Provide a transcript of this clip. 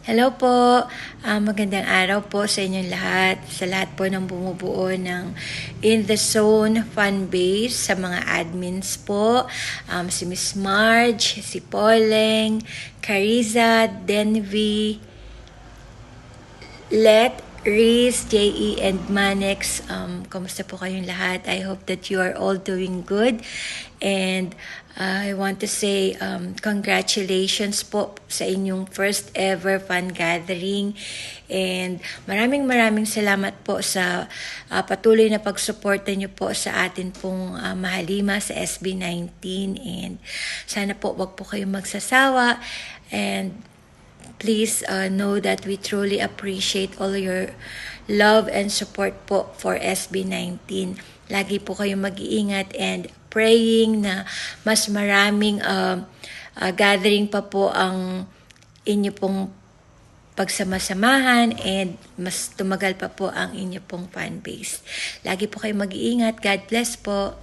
Hello po, magandang araw po sa inyong lahat, sa lahat po ng bumubuo ng In The Zone fan base, sa mga admins po, si Miss Marge, si Poleng, Cariza, Denvi, Let, Reese, J.E. and Manex, kamusta po kayong lahat? I hope that you are all doing good. And I want to say congratulations po sa inyong first ever fan gathering. And maraming salamat po sa patuloy na pagsuporta niyo po sa atin pong Mahalima sa SB19. And sana po wag po kayong magsasawa. And please know that we truly appreciate all your love and support po for SB19. Lagi po kayong mag-iingat and praying na mas maraming gathering pa po ang inyo pong pagsamasamahan and mas tumagal pa po ang inyo pong fan base. Lagi po kayong mag-iingat. God bless po.